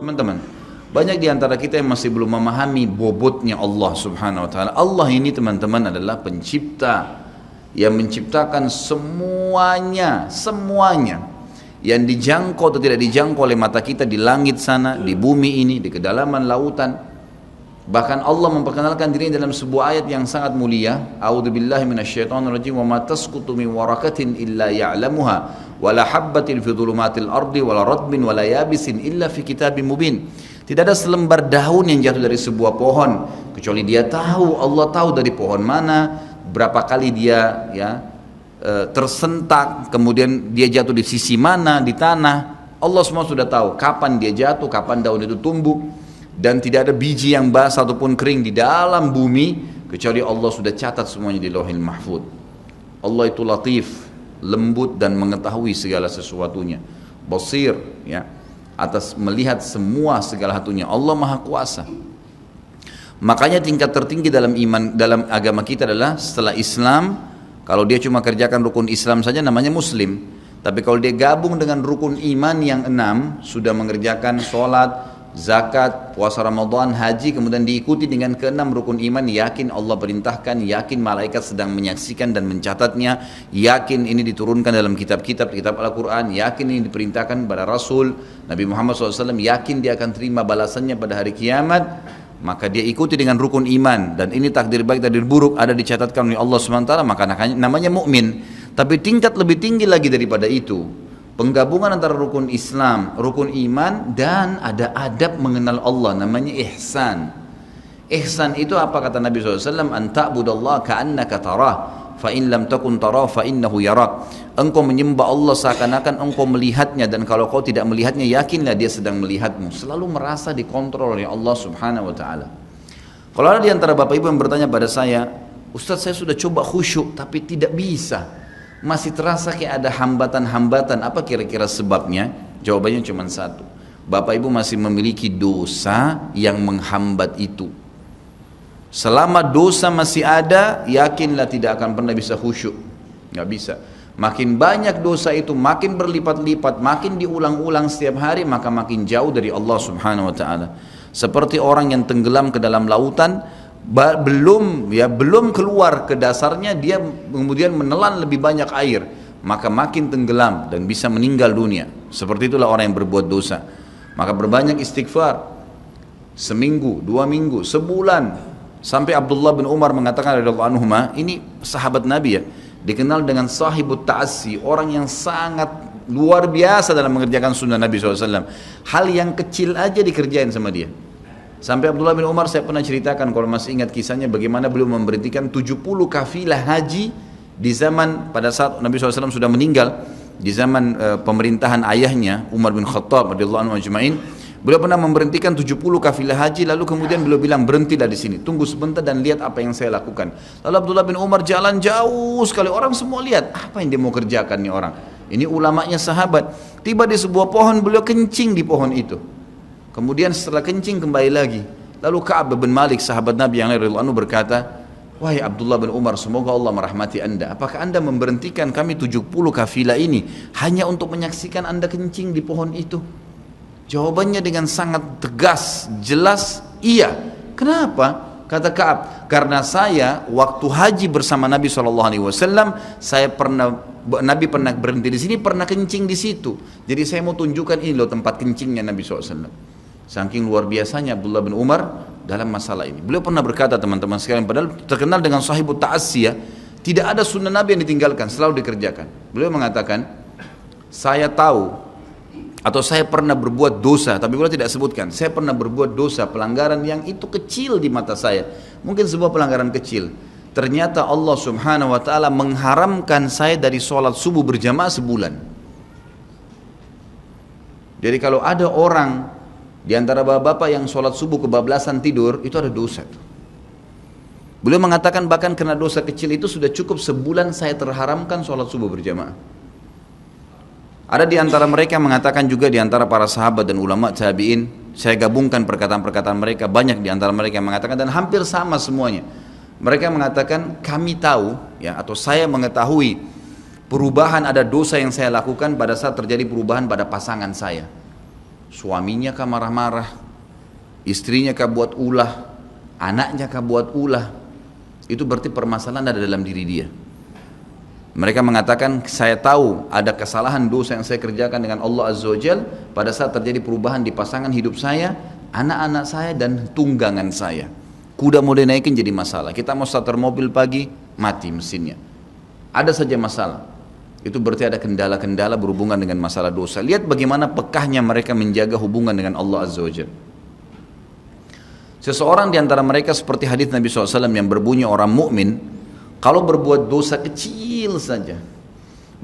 Teman-teman, banyak di antara kita yang masih belum memahami bobotnya Allah Subhanahu wa taala. Allah ini teman-teman adalah pencipta yang menciptakan semuanya, semuanya yang dijangkau atau tidak dijangkau oleh mata kita di langit sana, di bumi ini, di kedalaman lautan. Bahkan Allah memperkenalkan dirinya dalam sebuah ayat yang sangat mulia. A'udzubillahi minasyaitonirrajim. Wa ma tasqutu min waraqatin illa ya'lamuha wa la habbatin fi dhulumatil ardi wa la radbin wa la yabisin illa fi kitabim mubin. Tidak ada selembar daun yang jatuh dari sebuah pohon kecuali dia tahu, Allah tahu dari pohon mana, berapa kali dia tersentak, kemudian dia jatuh di sisi mana di tanah. Allah semua sudah tahu kapan dia jatuh, kapan daun itu tumbuh. Dan tidak ada biji yang basah ataupun kering di dalam bumi kecuali Allah sudah catat semuanya di Lauhil Mahfuz. Allah itu latif, lembut dan mengetahui segala sesuatunya. Basir, ya, atas melihat semua segala satunya. Allah Maha Kuasa. Makanya tingkat tertinggi dalam iman, dalam agama kita adalah setelah Islam, kalau dia cuma kerjakan rukun Islam saja namanya Muslim. Tapi kalau dia gabung dengan rukun iman yang 6, sudah mengerjakan sholat, zakat, puasa Ramadan, haji, kemudian diikuti dengan ke-6 rukun iman, yakin Allah perintahkan, yakin malaikat sedang menyaksikan dan mencatatnya, yakin ini diturunkan dalam kitab Al-Quran, yakin ini diperintahkan pada Rasul Nabi Muhammad SAW, yakin dia akan terima balasannya pada hari kiamat, maka dia ikuti dengan rukun iman, dan ini takdir baik takdir buruk ada dicatatkan oleh Allah SWT, maka namanya mukmin. Tapi tingkat lebih tinggi lagi daripada itu, penggabungan antara rukun Islam, rukun iman, dan ada adab mengenal Allah, namanya ihsan. Ihsan itu apa kata Nabi SAW? An ta'budallaha ka'annaka tarah, fa in lam takun tarah fa innahu yarak. Engkau menyembah Allah seakan-akan engkau melihatnya, dan kalau kau tidak melihatnya, yakinlah dia sedang melihatmu. Selalu merasa dikontrol oleh Allah Subhanahu wa taala. Kalau ada di antara Bapak Ibu yang bertanya pada saya, Ustaz, saya sudah coba khusyuk tapi tidak bisa, masih terasa kayak ada hambatan-hambatan, apa kira-kira sebabnya? Jawabannya cuma satu, Bapak Ibu masih memiliki dosa yang menghambat itu. Selama dosa masih ada, yakinlah tidak akan pernah bisa khusyuk, nggak bisa. Makin banyak dosa itu, makin berlipat-lipat, makin diulang-ulang setiap hari, maka makin jauh dari Allah Subhanahu wa taala. Seperti orang yang tenggelam ke dalam lautan, belum keluar ke dasarnya, dia kemudian menelan lebih banyak air, maka makin tenggelam dan bisa meninggal dunia. Seperti itulah orang yang berbuat dosa. Maka berbanyak istighfar, seminggu, 2 minggu, sebulan. Sampai Abdullah bin Umar mengatakan radhiyallahu anhuma, ini sahabat Nabi ya, dikenal dengan sahibut ta'assi, orang yang sangat luar biasa dalam mengerjakan sunnah Nabi SAW. Hal yang kecil aja dikerjain sama dia. Sampai Abdullah bin Umar, saya pernah ceritakan kalau masih ingat kisahnya, bagaimana beliau memberhentikan 70 kafilah haji di zaman pada saat Nabi SAW sudah meninggal, di zaman pemerintahan ayahnya Umar bin Khattab radhiyallahu anhu ajma'in. Beliau pernah memberhentikan 70 kafilah haji, lalu kemudian beliau bilang, berhentilah di sini, tunggu sebentar dan lihat apa yang saya lakukan. Lalu Abdullah bin Umar jalan jauh sekali, orang semua lihat, apa yang dia mau kerjakan nih orang? Ini ulamanya sahabat. Tiba di sebuah pohon, beliau kencing di pohon itu. Kemudian setelah kencing kembali lagi. Lalu Ka'ab bin Malik sahabat Nabi yang lain radhiyallahu anhu berkata, wahai Abdullah bin Umar, semoga Allah merahmati anda, apakah anda memberhentikan kami 70 kafilah ini hanya untuk menyaksikan anda kencing di pohon itu? Jawabannya dengan sangat tegas, jelas, iya. Kenapa? Kata Ka'ab, karena saya waktu haji bersama Nabi SAW, Nabi pernah berhenti di sini, pernah kencing di situ. Jadi saya mau tunjukkan ini loh tempat kencingnya Nabi SAW. Saking luar biasanya Abdullah bin Umar dalam masalah ini. Beliau pernah berkata, teman-teman sekalian, padahal terkenal dengan sahibut ta'assi ya, tidak ada sunnah Nabi yang ditinggalkan, selalu dikerjakan. Beliau mengatakan, saya tahu atau saya pernah berbuat dosa, tapi beliau tidak sebutkan, saya pernah berbuat dosa, pelanggaran yang itu kecil di mata saya, mungkin sebuah pelanggaran kecil. Ternyata Allah Subhanahu wa taala mengharamkan saya dari sholat subuh berjamaah sebulan. Jadi kalau ada orang di antara bapak-bapak yang sholat subuh kebablasan tidur, itu ada dosa. Beliau mengatakan bahkan karena dosa kecil itu sudah cukup sebulan saya terharamkan sholat subuh berjamaah. Ada di antara mereka yang mengatakan juga, di antara para sahabat dan ulama tabi'in, saya gabungkan perkataan-perkataan mereka, banyak di antara mereka yang mengatakan, dan hampir sama semuanya. Mereka mengatakan, kami tahu ya, atau saya mengetahui perubahan, ada dosa yang saya lakukan pada saat terjadi perubahan pada pasangan saya. Suaminya kah marah-marah, istrinya kah buat ulah, anaknya kah buat ulah. Itu berarti permasalahan ada dalam diri dia. Mereka mengatakan, saya tahu ada kesalahan dosa yang saya kerjakan dengan Allah Azza wa Jal pada saat terjadi perubahan di pasangan hidup saya, anak-anak saya dan tunggangan saya. Kuda mau dinaikin jadi masalah. Kita mau starter mobil pagi, mati mesinnya. Ada saja masalah. Itu berarti ada kendala-kendala berhubungan dengan masalah dosa. Lihat bagaimana pekahnya mereka menjaga hubungan dengan Allah Azza wa Jalla. Seseorang di antara mereka seperti hadis Nabi SAW yang berbunyi, orang mukmin kalau berbuat dosa kecil saja,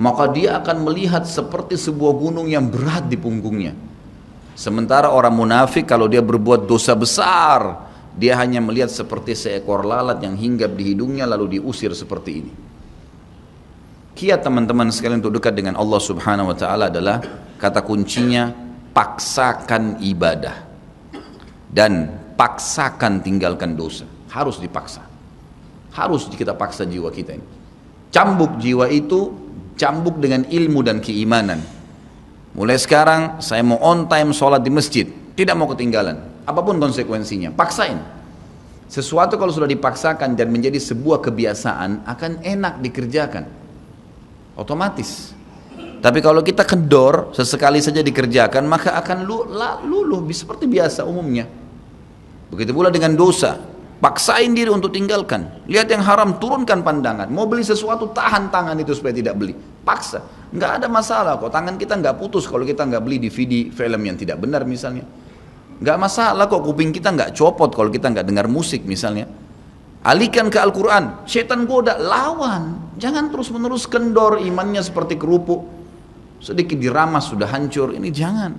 maka dia akan melihat seperti sebuah gunung yang berat di punggungnya. Sementara orang munafik kalau dia berbuat dosa besar, dia hanya melihat seperti seekor lalat yang hinggap di hidungnya lalu diusir seperti ini. Kiat teman-teman sekalian untuk dekat dengan Allah Subhanahu wa taala adalah kata kuncinya paksakan ibadah dan paksakan tinggalkan dosa. Harus dipaksa. Harus kita paksa jiwa kita ini. Cambuk jiwa itu, cambuk dengan ilmu dan keimanan. Mulai sekarang saya mau on time sholat di masjid, tidak mau ketinggalan. Apapun konsekuensinya, paksain. Sesuatu kalau sudah dipaksakan dan menjadi sebuah kebiasaan akan enak dikerjakan. Otomatis. Tapi kalau kita kendor, sesekali saja dikerjakan, maka akan luluh seperti biasa umumnya. Begitu pula dengan dosa, paksain diri untuk tinggalkan. Lihat yang haram, turunkan pandangan. Mau beli sesuatu, tahan tangan itu supaya tidak beli. Paksa, nggak ada masalah kok. Tangan kita nggak putus kalau kita nggak beli DVD film yang tidak benar misalnya. Nggak masalah kok, kuping kita nggak copot kalau kita nggak dengar musik misalnya. Alihkan ke Al-Quran, syaitan goda, lawan. Jangan terus-menerus kendor, imannya seperti kerupuk. Sedikit diramas sudah hancur, ini jangan.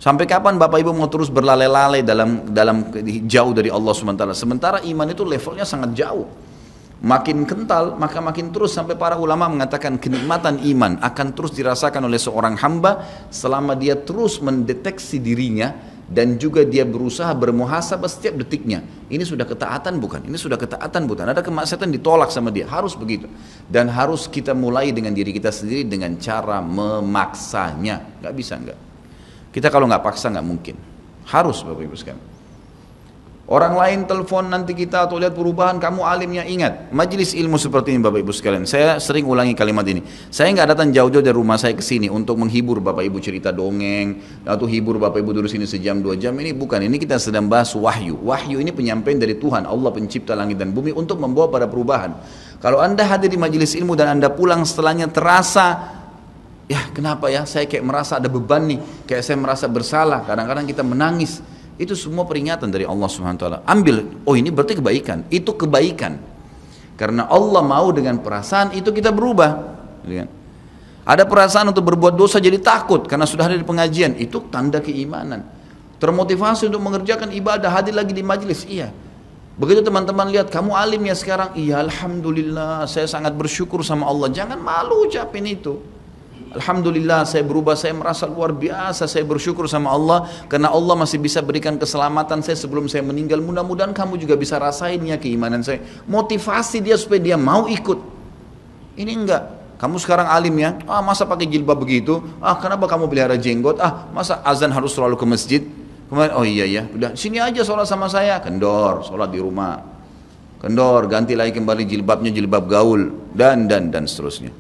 Sampai kapan Bapak Ibu mau terus berlale-lale dalam jauh dari Allah SWT? Sementara iman itu levelnya sangat jauh. Makin kental, maka makin terus, sampai para ulama mengatakan kenikmatan iman akan terus dirasakan oleh seorang hamba selama dia terus mendeteksi dirinya dan juga dia berusaha bermuhasabah setiap detiknya. Ini sudah ketaatan bukan? Ini sudah ketaatan bukan? Ada kemaksiatan ditolak sama dia, harus begitu. Dan harus kita mulai dengan diri kita sendiri dengan cara memaksanya. Gak bisa enggak. Kita kalau nggak paksa nggak mungkin. Harus Bapak Ibu sekalian. Orang lain telepon nanti kita atau lihat perubahan, kamu alimnya, ingat majelis ilmu seperti ini Bapak Ibu sekalian. Saya sering ulangi kalimat ini. Saya nggak datang jauh-jauh dari rumah saya ke sini untuk menghibur Bapak Ibu cerita dongeng atau hibur Bapak Ibu duduk sini sejam 2 jam. Ini bukan, ini kita sedang bahas wahyu. Wahyu ini penyampaian dari Tuhan, Allah pencipta langit dan bumi untuk membawa pada perubahan. Kalau Anda hadir di majelis ilmu dan Anda pulang setelahnya terasa, ya kenapa ya, saya kayak merasa ada beban nih, kayak saya merasa bersalah, kadang-kadang kita menangis. Itu semua peringatan dari Allah SWT. Ambil, oh ini berarti kebaikan, itu kebaikan. Karena Allah mau dengan perasaan itu kita berubah. Ada perasaan untuk berbuat dosa jadi takut karena sudah ada di pengajian, itu tanda keimanan. Termotivasi untuk mengerjakan ibadah, hadir lagi di majelis, iya. Begitu teman-teman lihat, kamu alim ya sekarang, iya alhamdulillah, saya sangat bersyukur sama Allah. Jangan malu ucapin itu. Alhamdulillah saya berubah, saya merasa luar biasa, saya bersyukur sama Allah karena Allah masih bisa berikan keselamatan saya sebelum saya meninggal. Mudah-mudahan kamu juga bisa rasain ya keimanan saya. Motivasi dia supaya dia mau ikut. Ini enggak, kamu sekarang alim ya, masa pakai jilbab begitu, kenapa kamu pelihara jenggot, masa azan harus selalu ke masjid. Kemudian, oh iya ya, udah sini aja sholat sama saya, kendor, sholat di rumah, kendor, ganti lagi kembali jilbabnya jilbab gaul dan seterusnya.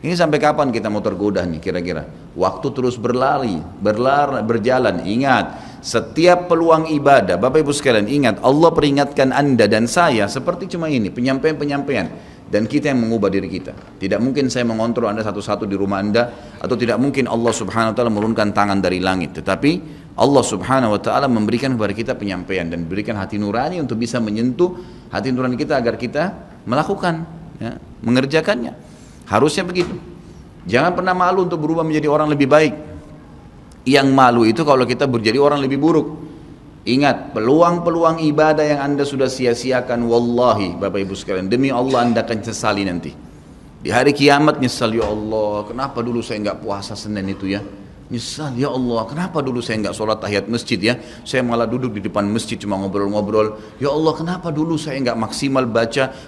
Ini sampai kapan kita mau tergoda nih kira-kira? Waktu terus berjalan. Ingat, setiap peluang ibadah, Bapak Ibu sekalian, ingat, Allah peringatkan Anda dan saya seperti cuma ini, penyampaian. Dan kita yang mengubah diri kita. Tidak mungkin saya mengontrol Anda satu-satu di rumah Anda, atau tidak mungkin Allah Subhanahu wa taala menurunkan tangan dari langit. Tetapi Allah Subhanahu wa taala memberikan kepada kita penyampaian dan berikan hati nurani untuk bisa menyentuh hati nurani kita agar kita melakukan, ya, mengerjakannya. Harusnya begitu. Jangan pernah malu untuk berubah menjadi orang lebih baik. Yang malu itu kalau kita menjadi orang lebih buruk. Ingat, peluang-peluang ibadah yang Anda sudah sia-siakan, wallahi Bapak Ibu sekalian, demi Allah Anda akan sesali nanti. Di hari kiamat nyesal, ya Allah, kenapa dulu saya nggak puasa Senin itu ya? Nyesal, ya Allah, kenapa dulu saya nggak sholat tahiyat masjid ya? Saya malah duduk di depan masjid cuma ngobrol-ngobrol. Ya Allah, kenapa dulu saya nggak maksimal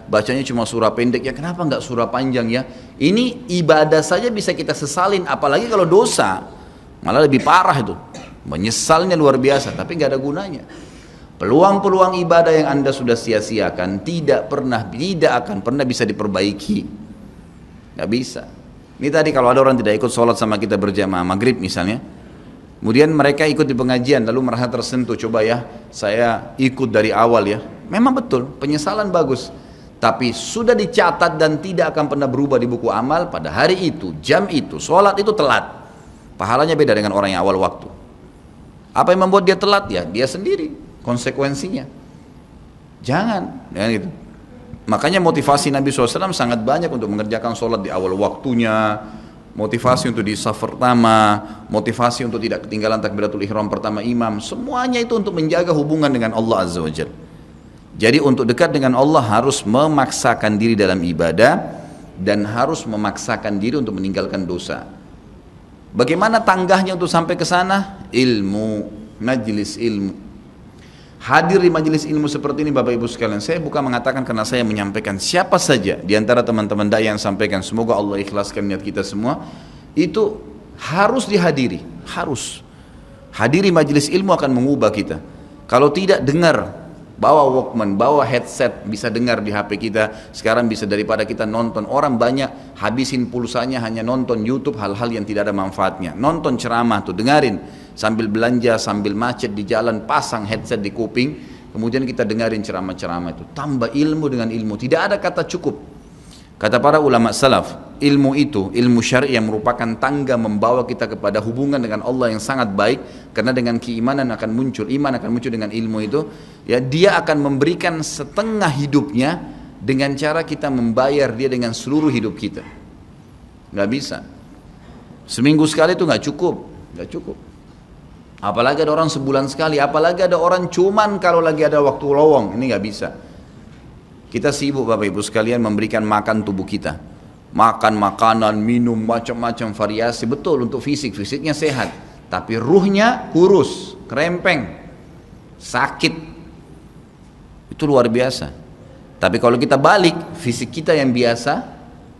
bacanya cuma surah pendek ya? Kenapa nggak surah panjang ya? Ini ibadah saja bisa kita sesalin, apalagi kalau dosa, malah lebih parah itu. Menyesalnya luar biasa, tapi nggak ada gunanya. Peluang-peluang ibadah yang Anda sudah sia-siakan tidak akan pernah bisa diperbaiki. Nggak bisa. Ini tadi kalau ada orang tidak ikut sholat sama kita berjamaah maghrib misalnya, kemudian mereka ikut di pengajian lalu merasa tersentuh, coba ya saya ikut dari awal ya, memang betul penyesalan bagus, tapi sudah dicatat dan tidak akan pernah berubah di buku amal. Pada hari itu, jam itu, sholat itu telat, pahalanya beda dengan orang yang awal waktu. Apa yang membuat dia telat? Ya dia sendiri, konsekuensinya. Jangan gitu. Makanya motivasi Nabi SAW sangat banyak untuk mengerjakan sholat di awal waktunya, motivasi untuk di saf pertama, motivasi untuk tidak ketinggalan takbiratul ihram pertama imam, semuanya itu untuk menjaga hubungan dengan Allah Azza wa Jalla. Jadi untuk dekat dengan Allah harus memaksakan diri dalam ibadah dan harus memaksakan diri untuk meninggalkan dosa. Bagaimana tangganya untuk sampai ke sana? Ilmu, majlis ilmu. Hadir di majelis ilmu seperti ini Bapak Ibu sekalian, saya bukan mengatakan karena saya menyampaikan, siapa saja di antara teman-teman dai yang sampaikan, semoga Allah ikhlaskan niat kita semua, itu harus dihadiri, harus. Hadiri majelis ilmu akan mengubah kita. Kalau tidak, dengar, bawa Walkman, bawa headset, bisa dengar di HP kita. Sekarang bisa daripada kita nonton, orang banyak habisin pulsanya hanya nonton YouTube hal-hal yang tidak ada manfaatnya. Nonton ceramah tuh, dengarin. Sambil belanja, sambil macet di jalan, pasang headset di kuping, kemudian kita dengarin ceramah-ceramah itu. Tambah ilmu dengan ilmu, tidak ada kata cukup. Kata para ulama salaf, ilmu itu, ilmu syar'i yang merupakan tangga membawa kita kepada hubungan dengan Allah yang sangat baik, karena dengan keimanan akan muncul, iman akan muncul dengan ilmu itu, ya dia akan memberikan setengah hidupnya dengan cara kita membayar dia dengan seluruh hidup kita. Nggak bisa. Seminggu sekali itu nggak cukup. Apalagi ada orang sebulan sekali, apalagi ada orang cuman kalau lagi ada waktu lowong, ini nggak bisa. Kita sibuk Bapak Ibu sekalian memberikan makan tubuh kita, makan makanan, minum macam-macam variasi, betul untuk fisiknya sehat, tapi ruhnya kurus, kerempeng, sakit, itu luar biasa. Tapi kalau kita balik, fisik kita yang biasa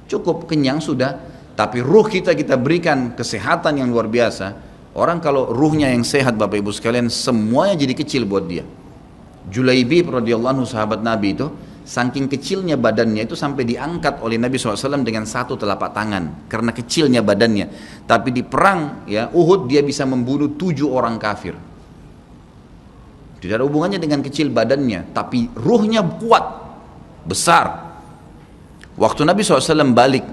cukup kenyang sudah, tapi ruh kita berikan kesehatan yang luar biasa. Orang kalau ruhnya yang sehat Bapak Ibu sekalian, semuanya jadi kecil buat dia. Julaibib radhiyallahu anhu sahabat Nabi itu, saking kecilnya badannya itu sampai diangkat oleh Nabi SAW dengan satu telapak tangan karena kecilnya badannya. Tapi di perang ya Uhud dia bisa membunuh 7 orang kafir. Tidak ada hubungannya dengan kecil badannya, tapi ruhnya kuat, besar. Waktu Nabi SAW balik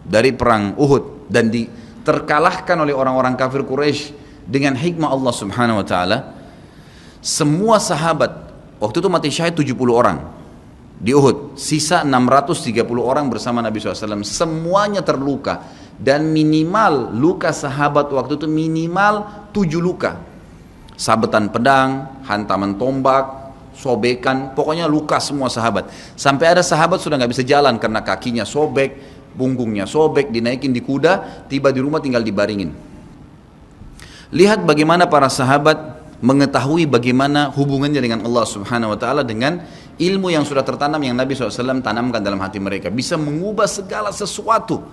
dari perang Uhud dan terkalahkan oleh orang-orang kafir Quraisy dengan hikmah Allah Subhanahu wa taala, semua sahabat waktu itu mati syahid 70 orang di Uhud, sisa 630 orang bersama Nabi SAW, semuanya terluka, dan minimal luka sahabat waktu itu minimal 7 luka, sabetan pedang, hantaman tombak, sobekan, pokoknya luka semua sahabat. Sampai ada sahabat sudah nggak bisa jalan karena kakinya sobek, punggungnya sobek, dinaikin di kuda, tiba di rumah tinggal dibaringin. Lihat bagaimana para sahabat mengetahui bagaimana hubungannya dengan Allah Subhanahu wa taala dengan ilmu yang sudah tertanam yang Nabi SAW tanamkan dalam hati mereka, bisa mengubah segala sesuatu.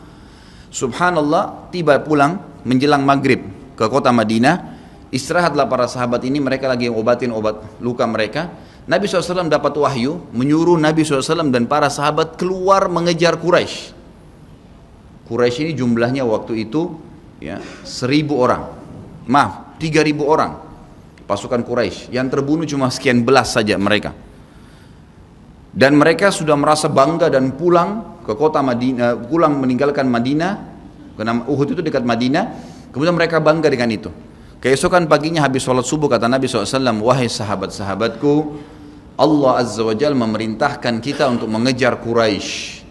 Subhanallah, tiba pulang menjelang maghrib ke kota Madinah, istirahatlah para sahabat ini, mereka lagi obatin obat luka mereka. Nabi SAW dapat wahyu menyuruh Nabi SAW dan para sahabat keluar mengejar Quraisy. Quraisy ini jumlahnya waktu itu ya 1.000 orang, 3.000 orang pasukan Quraisy, yang terbunuh cuma sekian belas saja mereka. Dan mereka sudah merasa bangga dan pulang ke kota Madinah, pulang meninggalkan Madinah, karena Uhud itu dekat Madinah. Kemudian mereka bangga dengan itu. Keesokan paginya habis sholat subuh kata Nabi SAW, wahai sahabat-sahabatku, Allah Azza wa Jalla memerintahkan kita untuk mengejar Quraisy.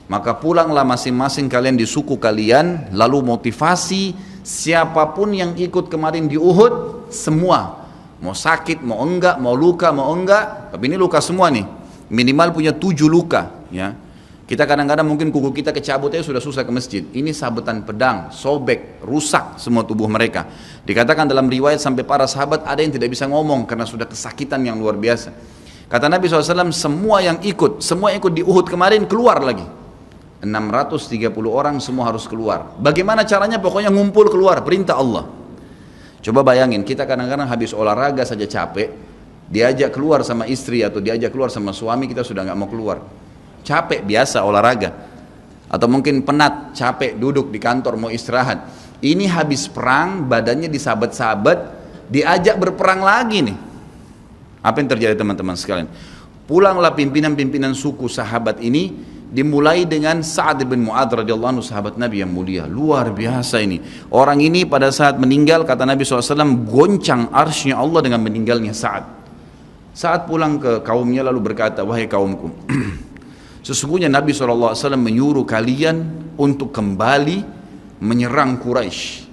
Maka pulanglah masing-masing kalian di suku kalian, lalu motivasi siapapun yang ikut kemarin di Uhud, semua, mau sakit, mau enggak, mau luka, mau enggak, tapi ini luka semua nih, minimal punya 7 luka, ya. Kita kadang-kadang mungkin kuku kita kecabut aja sudah susah ke masjid. Ini sabetan pedang, sobek, rusak semua tubuh mereka. Dikatakan dalam riwayat sampai para sahabat ada yang tidak bisa ngomong karena sudah kesakitan yang luar biasa. Kata Nabi SAW, semua yang ikut di Uhud kemarin keluar lagi. 630 orang semua harus keluar. Bagaimana caranya? Pokoknya ngumpul keluar, perintah Allah. Coba bayangin, kita kadang-kadang habis olahraga saja capek, diajak keluar sama istri atau diajak keluar sama suami, kita sudah nggak mau keluar. Capek biasa olahraga, atau mungkin penat, capek duduk di kantor mau istirahat. Ini habis perang, badannya disabet-sabet, diajak berperang lagi nih. Apa yang terjadi teman-teman sekalian? Pulanglah pimpinan-pimpinan suku sahabat ini, dimulai dengan Sa'ad bin Mu'adz radhiyallahu anhu, sahabat Nabi yang mulia. Luar biasa ini. Orang ini pada saat meninggal, kata Nabi SAW, goncang arsy-Nya Allah dengan meninggalnya Sa'ad. Saat pulang ke kaumnya lalu berkata, wahai kaumku, sesungguhnya Nabi SAW menyuruh kalian untuk kembali menyerang Quraisy.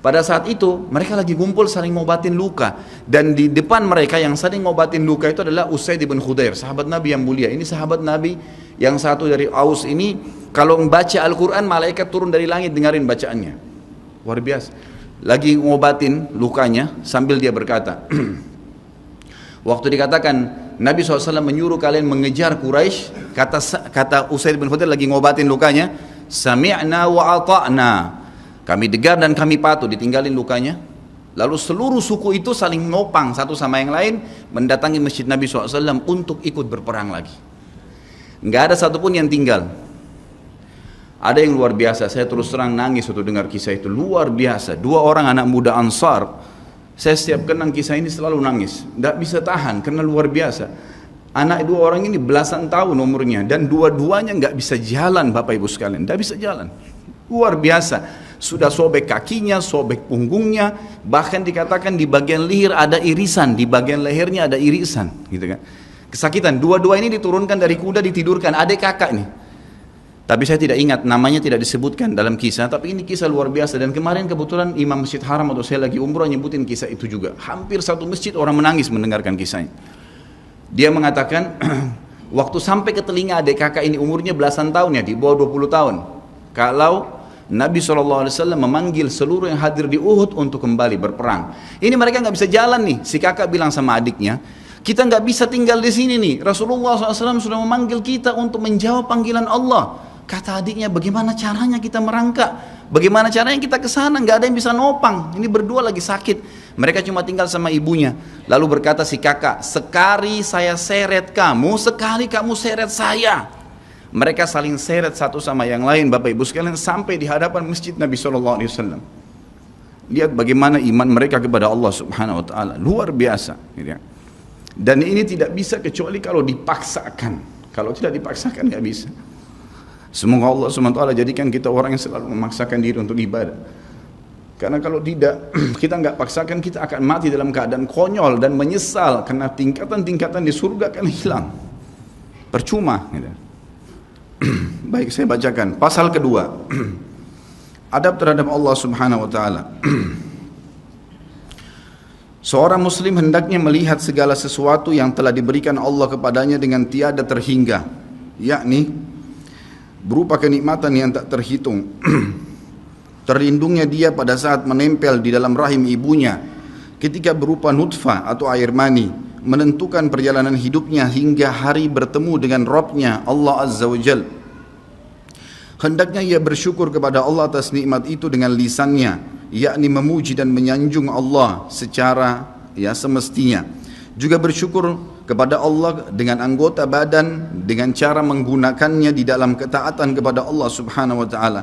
Pada saat itu mereka lagi kumpul saling ngobatin luka, dan di depan mereka yang saling ngobatin luka itu adalah Usaid bin Khudair, sahabat Nabi yang mulia. Ini sahabat Nabi yang satu dari Aus ini, kalau membaca Al-Quran malaikat turun dari langit dengarin bacaannya. Luar biasa. Lagi ngobatin lukanya sambil dia berkata, waktu dikatakan Nabi SAW menyuruh kalian mengejar Quraisy, kata Usaid bin Khudair lagi ngobatin lukanya, sami'na wa ata'na, kami dengar dan kami patuh, ditinggalin lukanya. Lalu seluruh suku itu saling nopang satu sama yang lain, mendatangi masjid Nabi SAW untuk ikut berperang lagi. Nggak ada satupun yang tinggal. Ada yang luar biasa, saya terus terang nangis waktu dengar kisah itu, luar biasa. 2 orang anak muda Ansar, saya setiap kenang kisah ini selalu nangis, nggak bisa tahan karena luar biasa. Anak 2 orang ini belasan tahun umurnya, dan dua-duanya nggak bisa jalan, Bapak Ibu sekalian, nggak bisa jalan. Luar biasa, sudah sobek kakinya, sobek punggungnya, bahkan dikatakan di bagian leher ada irisan, di bagian lehernya ada irisan, gitu kan. Kesakitan. Dua-dua ini diturunkan dari kuda, ditidurkan, adik kakak nih. Tapi saya tidak ingat, namanya tidak disebutkan dalam kisah, tapi ini kisah luar biasa. Dan kemarin kebetulan Imam Masjid Haram atau saya lagi umroh nyebutin kisah itu juga. Hampir satu masjid orang menangis mendengarkan kisahnya. Dia mengatakan, waktu sampai ke telinga adik kakak ini umurnya belasan tahun ya, di bawah 20 tahun. Kalau Nabi SAW memanggil seluruh yang hadir di Uhud untuk kembali berperang. Ini mereka nggak bisa jalan nih. Si kakak bilang sama adiknya, kita nggak bisa tinggal di sini nih. Rasulullah SAW sudah memanggil kita untuk menjawab panggilan Allah. Kata adiknya, bagaimana caranya kita merangkak? Bagaimana caranya kita ke sana? Nggak ada yang bisa nopang. Ini berdua lagi sakit. Mereka cuma tinggal sama ibunya. Lalu berkata si kakak, sekali saya seret kamu, sekali kamu seret saya. Mereka saling seret satu sama yang lain, Bapak Ibu sekalian, sampai di hadapan masjid Nabi SAW. Lihat bagaimana iman mereka kepada Allah Subhanahu Wa Taala, luar biasa. Dan ini tidak bisa kecuali kalau dipaksakan. Kalau tidak dipaksakan nggak bisa. Semoga Allah SWT jadikan kita orang yang selalu memaksakan diri untuk ibadah. Karena kalau tidak, kita nggak paksakan, kita akan mati dalam keadaan konyol dan menyesal karena tingkatan-tingkatan di surga akan hilang. Percuma. Gitu. Baik, saya bacakan pasal kedua. Adab terhadap Allah Subhanahu Wa Taala. Seorang muslim hendaknya melihat segala sesuatu yang telah diberikan Allah kepadanya dengan tiada terhingga, yakni berupa kenikmatan yang tak terhitung. Terlindungnya dia pada saat menempel di dalam rahim ibunya, ketika berupa nutfah atau air mani, menentukan perjalanan hidupnya hingga hari bertemu dengan Rabb-Nya Allah Azza wa Jal. Hendaknya ia bersyukur kepada Allah atas nikmat itu dengan lisannya, yakni memuji dan menyanjung Allah secara semestinya. Juga bersyukur kepada Allah dengan anggota badan, dengan cara menggunakannya di dalam ketaatan kepada Allah Subhanahu Wa Taala.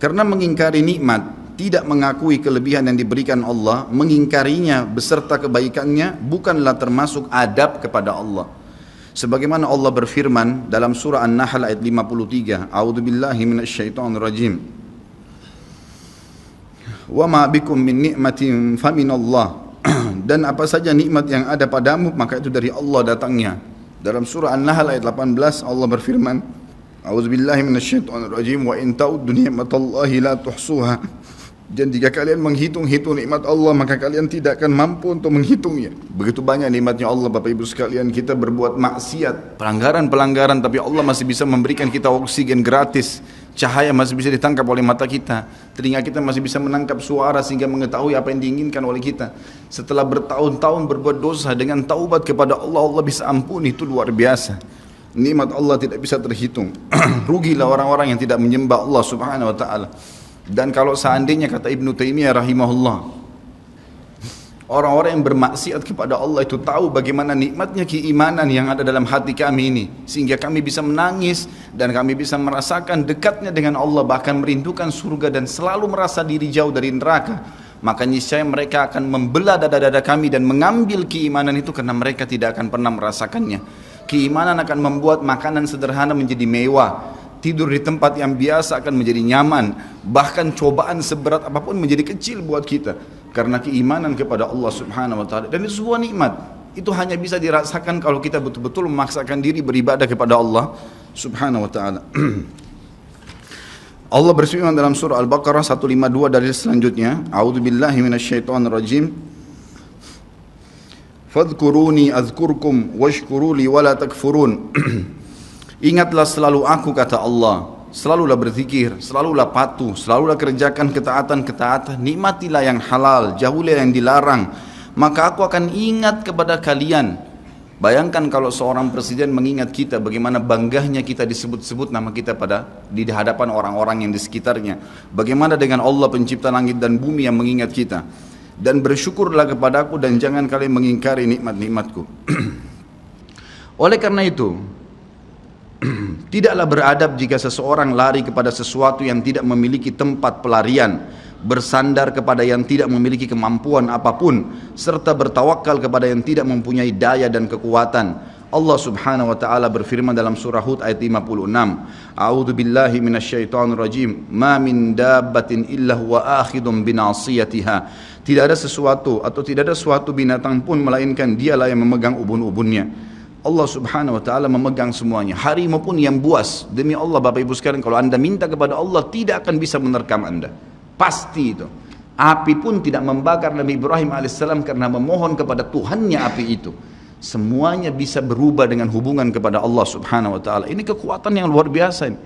Karena mengingkari nikmat, tidak mengakui kelebihan yang diberikan Allah, mengingkarinya beserta kebaikannya, bukanlah termasuk adab kepada Allah. Sebagaimana Allah berfirman dalam surah An-Nahl ayat 53, A'udzubillahi minasyaitonirrajim. Wa ma bikum min ni'matin faminallah. Dan apa saja nikmat yang ada padamu maka itu dari Allah datangnya. Dalam surah An-Nahl ayat 18 Allah berfirman, A'udzubillahi minasyaitonirrajim, wa in ta'uddu ni'matallahi la tuhsuha Dan jika kalian menghitung-hitung nikmat Allah, maka kalian tidak akan mampu untuk menghitungnya. Begitu banyak nikmatnya Allah, Bapak Ibu sekalian. Kita berbuat maksiat, pelanggaran-pelanggaran, tapi Allah masih bisa memberikan kita oksigen gratis. Cahaya masih bisa ditangkap oleh mata kita. Telinga kita masih bisa menangkap suara sehingga mengetahui apa yang diinginkan oleh kita. Setelah bertahun-tahun berbuat dosa, dengan taubat kepada Allah, Allah bisa ampuni. Itu luar biasa. Nikmat Allah tidak bisa terhitung. Rugilah orang-orang yang tidak menyembah Allah subhanahu wa ta'ala. Dan kalau seandainya, kata Ibnu Taimiyah rahimahullah, orang-orang yang bermaksiat kepada Allah itu tahu bagaimana nikmatnya keimanan yang ada dalam hati kami ini, sehingga kami bisa menangis dan kami bisa merasakan dekatnya dengan Allah, bahkan merindukan surga dan selalu merasa diri jauh dari neraka, maka niscaya mereka akan membelah dada-dada kami dan mengambil keimanan itu, karena mereka tidak akan pernah merasakannya. Keimanan akan membuat makanan sederhana menjadi mewah, tidur di tempat yang biasa akan menjadi nyaman, bahkan cobaan seberat apapun menjadi kecil buat kita karena keimanan kepada Allah subhanahu wa ta'ala. Dan itu sebuah nikmat, itu hanya bisa dirasakan kalau kita betul-betul memaksakan diri beribadah kepada Allah subhanahu wa ta'ala. Allah berfirman dalam surah Al-Baqarah 152 dari selanjutnya, A'udzubillahi minasyaitonirrajim, fadhkuruni azkurkum washkuruli wala takfurun. Ingatlah selalu aku, kata Allah, selalulah berzikir, selalulah patuh, selalulah kerjakan ketaatan-ketaatan, nikmatilah yang halal, jauhilah yang dilarang, maka aku akan ingat kepada kalian. Bayangkan kalau seorang presiden mengingat kita, bagaimana bangganya kita disebut-sebut nama kita di hadapan orang-orang yang di sekitarnya. Bagaimana dengan Allah pencipta langit dan bumi yang mengingat kita. Dan bersyukurlah kepadaku dan jangan kalian mengingkari nikmat-nikmatku. Oleh karena itu, tidaklah beradab jika seseorang lari kepada sesuatu yang tidak memiliki tempat pelarian, bersandar kepada yang tidak memiliki kemampuan apapun, serta bertawakal kepada yang tidak mempunyai daya dan kekuatan. Allah subhanahu wa ta'ala berfirman dalam surah Hud ayat 56, A'udzu billahi minasyaitonir rajim, ma min dabbatin illa huwa akhidun binasiyatiha. Tidak ada sesuatu atau tidak ada suatu binatang pun melainkan dialah yang memegang ubun-ubunnya. Allah subhanahu wa ta'ala memegang semuanya. Harimau pun yang buas. Demi Allah Bapak Ibu sekalian, kalau anda minta kepada Allah, tidak akan bisa menerkam anda. Pasti itu. Api pun tidak membakar Nabi Ibrahim alaihissalam karena memohon kepada Tuhannya api itu. Semuanya bisa berubah dengan hubungan kepada Allah subhanahu wa ta'ala. Ini kekuatan yang luar biasa ini.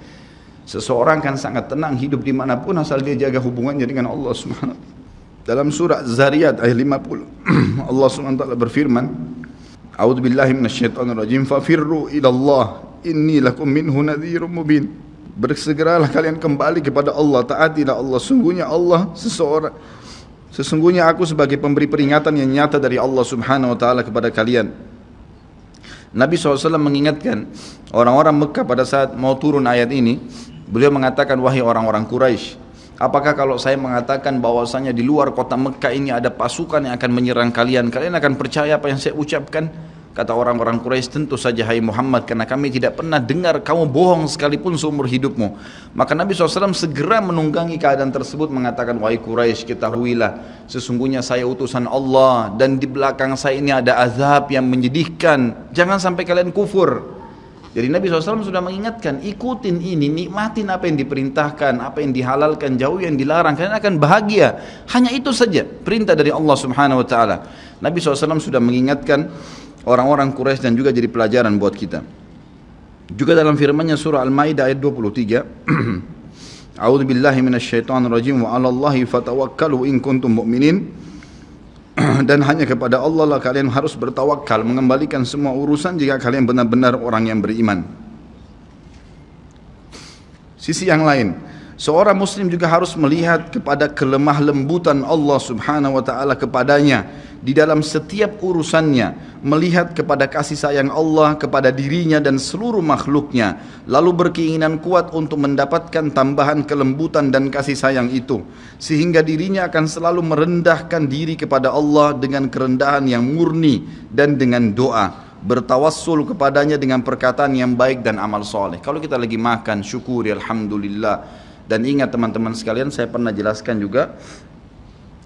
Seseorang kan sangat tenang hidup dimanapun asal dia jaga hubungannya dengan Allah subhanahu wa ta'ala. Dalam surah Zariyat ayat 50 Allah subhanahu wa ta'ala berfirman, A'udzu billahi minasyaitonir rajim, fafirru ila Allah inni lakum minhu nadhirun mubin. Bersegeralah kalian kembali kepada Allah, taatilah Allah, sesungguhnya aku sebagai pemberi peringatan yang nyata dari Allah subhanahu wa ta'ala kepada kalian. Nabi SAW mengingatkan orang-orang Mekah pada saat mau turun ayat ini. Beliau mengatakan, wahai orang-orang Quraisy, apakah kalau saya mengatakan bahwasanya di luar kota Mekah ini ada pasukan yang akan menyerang kalian, kalian akan percaya apa yang saya ucapkan? Kata orang-orang Quraisy, tentu saja hai Muhammad, karena kami tidak pernah dengar kamu bohong sekalipun seumur hidupmu. Maka Nabi SAW segera menunggangi keadaan tersebut, mengatakan, wahai Quraisy, ketahuilah sesungguhnya saya utusan Allah dan di belakang saya ini ada azab yang menyedihkan, jangan sampai kalian kufur. Jadi Nabi SAW sudah mengingatkan, ikutin ini, nikmatin apa yang diperintahkan, apa yang dihalalkan, jauh yang dilarang, kalian akan bahagia. Hanya itu saja perintah dari Allah subhanahu wa ta'ala. Nabi SAW sudah mengingatkan orang-orang Quraisy dan juga jadi pelajaran buat kita. Juga dalam firman-Nya surah Al-Maidah ayat 23, A'udzu billahi minasyaitonir rajim, wa 'alallahi fatawakkalu in kuntum mu'minin. Dan hanya kepada Allah lah kalian harus bertawakal, mengembalikan semua urusan jika kalian benar-benar orang yang beriman. Sisi yang lain, seorang muslim juga harus melihat kepada kelemah lembutan Allah subhanahu wa ta'ala kepadanya di dalam setiap urusannya, melihat kepada kasih sayang Allah kepada dirinya dan seluruh makhluknya, lalu berkeinginan kuat untuk mendapatkan tambahan kelembutan dan kasih sayang itu, sehingga dirinya akan selalu merendahkan diri kepada Allah dengan kerendahan yang murni dan dengan doa, bertawassul kepadanya dengan perkataan yang baik dan amal soleh. Kalau kita lagi makan, syukuri alhamdulillah. Dan ingat teman-teman sekalian, saya pernah jelaskan juga,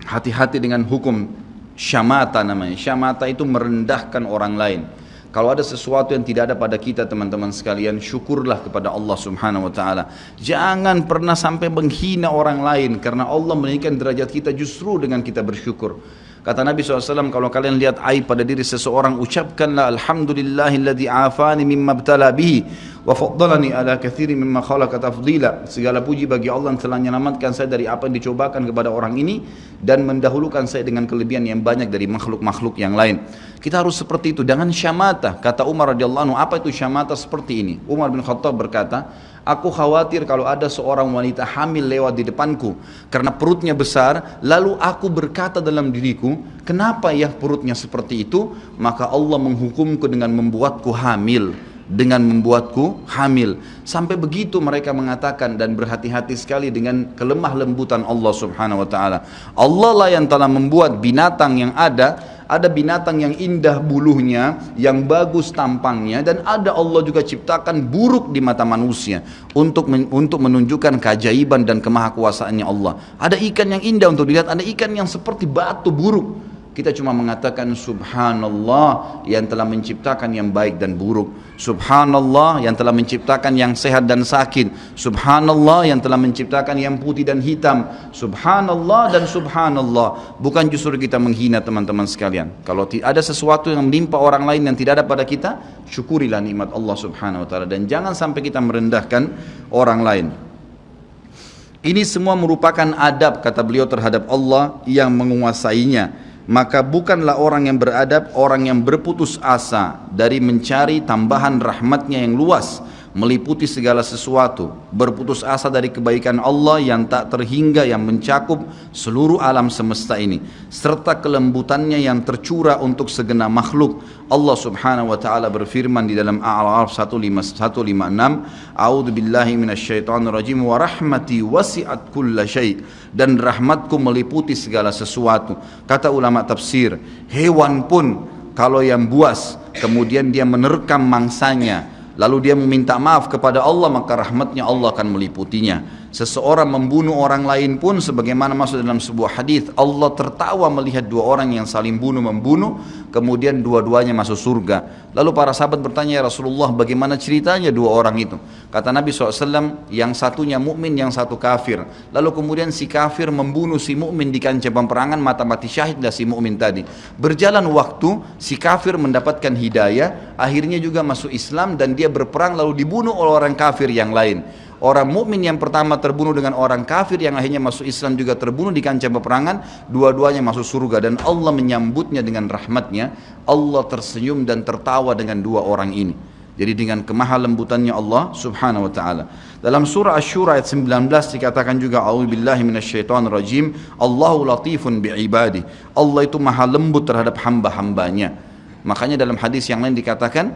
hati-hati dengan hukum syamata namanya. Syamata itu merendahkan orang lain. Kalau ada sesuatu yang tidak ada pada kita teman-teman sekalian, syukurlah kepada Allah subhanahu wa ta'ala. Jangan pernah sampai menghina orang lain, karena Allah meninggikan derajat kita justru dengan kita bersyukur. Kata Nabi SAW, kalau kalian lihat aib pada diri seseorang, ucapkanlah alhamdulillahilladzi afani mimma btala bihi wa faddalani ala katsiri mimma khalaqa tafdila. Segala puji bagi Allah yang telah menyelamatkan saya dari apa yang dicobakan kepada orang ini dan mendahulukan saya dengan kelebihan yang banyak dari makhluk-makhluk yang lain. Kita harus seperti itu, dengan syamata. Kata Umar radhiyallahu anhu, apa itu syamata seperti ini? Umar bin Khattab berkata, aku khawatir kalau ada seorang wanita hamil lewat di depanku karena perutnya besar, lalu aku berkata dalam diriku, kenapa ya perutnya seperti itu? Maka Allah menghukumku dengan membuatku hamil. Sampai begitu mereka mengatakan, dan berhati-hati sekali dengan kelemah lembutan Allah subhanahu wa ta'ala. Allah lah yang telah membuat binatang yang ada binatang yang indah bulunya, yang bagus tampangnya, dan ada Allah juga ciptakan buruk di mata manusia untuk menunjukkan keajaiban dan kemahakuasaannya Allah. Ada ikan yang indah untuk dilihat, ada ikan yang seperti batu buruk. Kita cuma mengatakan subhanallah yang telah menciptakan yang baik dan buruk. Subhanallah yang telah menciptakan yang sehat dan sakit. Subhanallah yang telah menciptakan yang putih dan hitam. Subhanallah dan subhanallah. Bukan justru kita menghina teman-teman sekalian. Kalau ada sesuatu yang menimpa orang lain yang tidak ada pada kita, syukurilah nikmat Allah subhanahu wa ta'ala. Dan jangan sampai kita merendahkan orang lain. Ini semua merupakan adab, kata beliau, terhadap Allah yang menguasainya. Maka bukanlah orang yang beradab orang yang berputus asa dari mencari tambahan rahmatnya yang luas, meliputi segala sesuatu, berputus asa dari kebaikan Allah yang tak terhingga, yang mencakup seluruh alam semesta ini, serta kelembutannya yang tercurah untuk segenap makhluk. Allah subhanahu wa ta'ala berfirman di dalam A'raf 156, A'udzu billahi minasyaitonir rajim, wa rahmati wasi'at kulla syai', dan rahmatku meliputi segala sesuatu. Kata ulama tafsir, hewan pun kalau yang buas kemudian dia menerkam mangsanya, lalu dia meminta maaf kepada Allah, maka rahmatnya Allah akan meliputinya. Seseorang membunuh orang lain pun, sebagaimana masuk dalam sebuah hadis, Allah tertawa melihat dua orang yang saling membunuh, kemudian dua-duanya masuk surga. Lalu para sahabat bertanya, ya Rasulullah, bagaimana ceritanya dua orang itu? Kata Nabi SAW, yang satunya mukmin, yang satu kafir. Lalu kemudian si kafir membunuh si mukmin di kancah peperangan, mati syahidlah si mukmin tadi. Berjalan waktu, si kafir mendapatkan hidayah, akhirnya juga masuk Islam, dan dia berperang lalu dibunuh oleh orang kafir yang lain. Orang mukmin yang pertama terbunuh dengan orang kafir yang akhirnya masuk Islam juga terbunuh di kancah peperangan, dua-duanya masuk surga, dan Allah menyambutnya dengan rahmatnya. Allah tersenyum dan tertawa dengan dua orang ini. Jadi dengan kemahalembutannya Allah subhanahu wa ta'ala. Dalam surah Asy-Syura ayat 19 dikatakan juga, a'udzubillahi minasyaitonir rajim, Allahu latifun bi'ibadi. Allah itu maha lembut terhadap hamba-hambanya. Makanya dalam hadis yang lain dikatakan,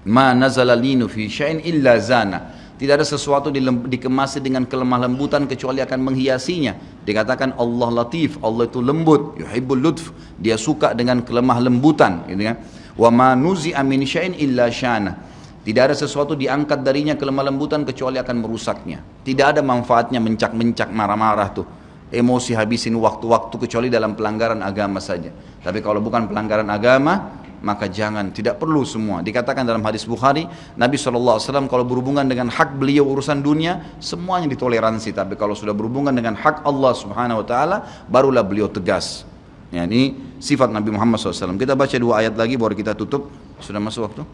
ma nazala linu fi syai'in illa zana. Tidak ada sesuatu dikemasi dengan kelemah lembutan kecuali akan menghiasinya. Dikatakan Allah latif, Allah itu lembut, yuhibbul lutf, dia suka dengan kelemah lembutan, gitu kan. Wa ma nuzi'a min syai'in illa syana. Tidak ada sesuatu diangkat darinya kelemah lembutan kecuali akan merusaknya. Tidak ada manfaatnya mencak-mencak, marah-marah tuh. Emosi habisin waktu-waktu kecuali dalam pelanggaran agama saja. Tapi kalau bukan pelanggaran agama, maka jangan, tidak perlu semua. Dikatakan dalam hadis Bukhari, Nabi SAW kalau berhubungan dengan hak beliau urusan dunia, semuanya ditoleransi. Tapi kalau sudah berhubungan dengan hak Allah subhanahu wa ta'ala, barulah beliau tegas. Ya, ini sifat Nabi Muhammad SAW. Kita baca dua ayat lagi baru kita tutup. Sudah masuk waktu?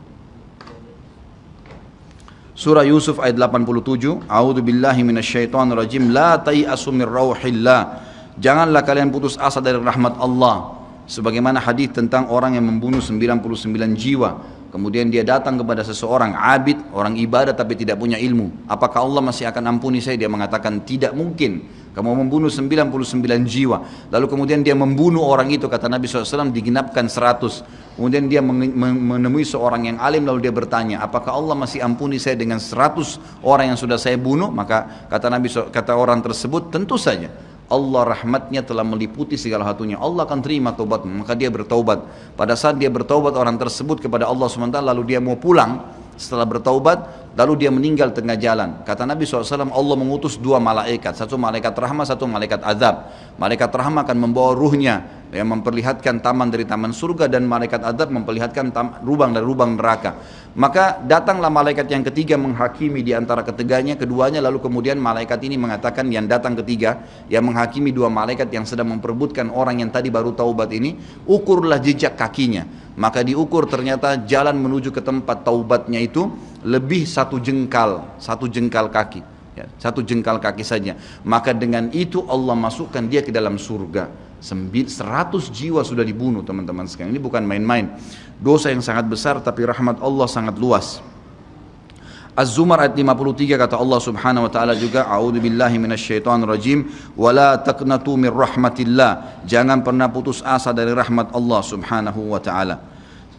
Surah Yusuf ayat 87, A'udzu billahi minasyaitonir rajim, la tai'asu mir rauhillah. Janganlah kalian putus asa dari rahmat Allah. Sebagaimana hadis tentang orang yang membunuh 99 jiwa, kemudian dia datang kepada seseorang abid, orang ibadah tapi tidak punya ilmu. Apakah Allah masih akan ampuni saya? Dia mengatakan tidak mungkin. Kamu membunuh 99 jiwa. Lalu kemudian dia membunuh orang itu, kata Nabi SAW, digenapkan 100. Kemudian dia menemui seorang yang alim, lalu dia bertanya, apakah Allah masih ampuni saya dengan 100 orang yang sudah saya bunuh? Maka kata Nabi, kata orang tersebut, tentu saja. Allah rahmatnya telah meliputi segala satunya. Allah akan terima taubatmu. Maka dia bertaubat. Pada saat dia bertaubat orang tersebut kepada Allah SWT, lalu dia mau pulang setelah bertaubat, lalu dia meninggal tengah jalan. Kata Nabi SAW, Allah mengutus 2 malaikat, satu malaikat rahmah, satu malaikat azab. Malaikat rahmah akan membawa ruhnya yang memperlihatkan taman dari taman surga, dan malaikat azab memperlihatkan lubang dari lubang neraka. Maka datanglah malaikat yang ketiga menghakimi di antara keduanya, lalu kemudian malaikat ini mengatakan, yang datang ketiga yang menghakimi 2 malaikat yang sedang memperebutkan orang yang tadi baru taubat ini, ukurlah jejak kakinya. Maka diukur, ternyata jalan menuju ke tempat taubatnya itu lebih 1 jengkal kaki, ya, 1 jengkal kaki saja. Maka dengan itu Allah masukkan dia ke dalam surga. 100 jiwa sudah dibunuh, teman-teman sekalian. Ini bukan main-main, dosa yang sangat besar, tapi rahmat Allah sangat luas. Az-Zumar ayat 53 kata Allah Subhanahu wa taala juga, a'udzubillahi minasyaitonirrajim, wala taqnatu mir rahmatillah. Jangan pernah putus asa dari rahmat Allah Subhanahu wa taala.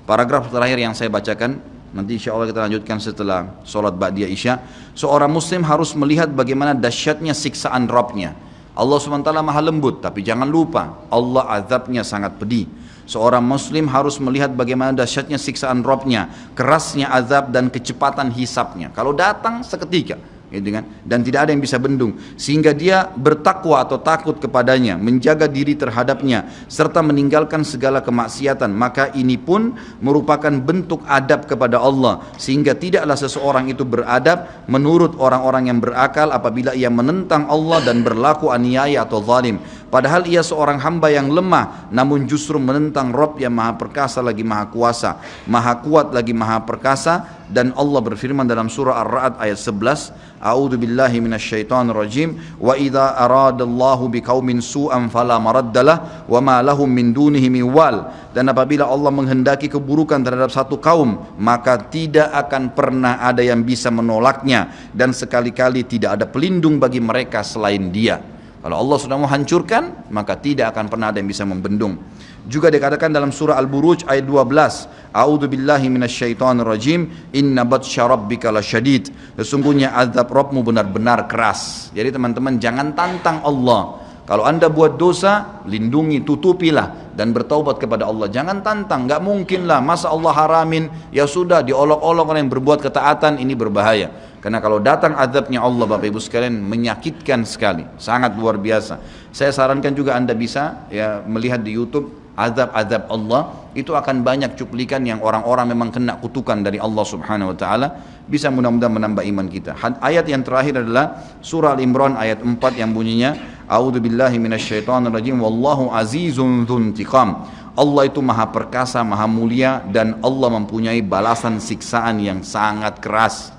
Paragraf terakhir yang saya bacakan, nanti insya Allah kita lanjutkan setelah sholat ba'diyah isya. Seorang muslim harus melihat bagaimana dahsyatnya siksaan Rabbnya. Allah SWT maha lembut, tapi jangan lupa Allah azabnya sangat pedih. Seorang muslim harus melihat bagaimana dahsyatnya siksaan Rabbnya, kerasnya azab dan kecepatan hisabnya. Kalau datang seketika, gitu kan? Dan tidak ada yang bisa bendung, sehingga dia bertakwa atau takut kepadanya, menjaga diri terhadapnya, serta meninggalkan segala kemaksiatan. Maka ini pun merupakan bentuk adab kepada Allah, sehingga tidaklah seseorang itu beradab menurut orang-orang yang berakal apabila ia menentang Allah dan berlaku aniaya atau zalim. Padahal ia seorang hamba yang lemah, namun justru menentang Rabb yang maha perkasa lagi maha kuasa, maha kuat lagi maha perkasa. Dan Allah berfirman dalam surah Ar-Ra'd ayat 11, A'udzu billahi minasyaitonir rajim, wa idza aradallahu biqaumin su'an fala maraddalah wa ma lahum min dunihi min wal. Dan apabila Allah menghendaki keburukan terhadap satu kaum, maka tidak akan pernah ada yang bisa menolaknya, dan sekali-kali tidak ada pelindung bagi mereka selain Dia. Kalau Allah sudah mau hancurkan, maka tidak akan pernah ada yang bisa membendung. Juga dikatakan dalam surah Al-Buruj ayat 12, A'udzu billahi minasyaitonir rajim, inna batsya rabbika lasyadid. Sesungguhnya azab Rabbmu benar-benar keras. Jadi teman-teman, jangan tantang Allah. Kalau Anda buat dosa, lindungi, tutupilah dan bertaubat kepada Allah. Jangan tantang, enggak mungkinlah, masa Allah haramin, ya sudah diolok-olok orang yang berbuat ketaatan, ini berbahaya. Karena kalau datang azabnya Allah, Bapak Ibu sekalian, menyakitkan sekali, sangat luar biasa. Saya sarankan juga Anda bisa ya melihat di YouTube azab-azab Allah, itu akan banyak cuplikan yang orang-orang memang kena kutukan dari Allah Subhanahu wa taala. Bisa mudah-mudahan menambah iman kita. Ayat yang terakhir adalah surah Al-Imran ayat 4 yang bunyinya, A'udzu billahi minasyaitonir rajim, wallahu azizun dzuntiqam. Allah itu maha perkasa, maha mulia, dan Allah mempunyai balasan siksaan yang sangat keras.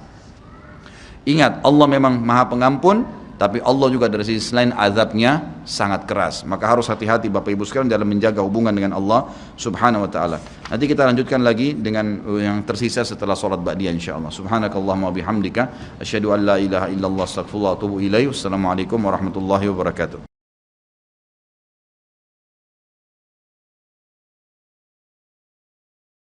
Ingat, Allah memang maha pengampun, tapi Allah juga dari sisi lain azabnya sangat keras. Maka harus hati-hati Bapak Ibu sekalian dalam menjaga hubungan dengan Allah Subhanahu wa taala. Nanti kita lanjutkan lagi dengan yang tersisa setelah salat ba'diyah insyaallah. Subhanakallahumma wa bihamdika asyhadu an la ilaha illallah astaghfirullah wa atubu ilaih. Wassalamualaikum warahmatullahi wabarakatuh.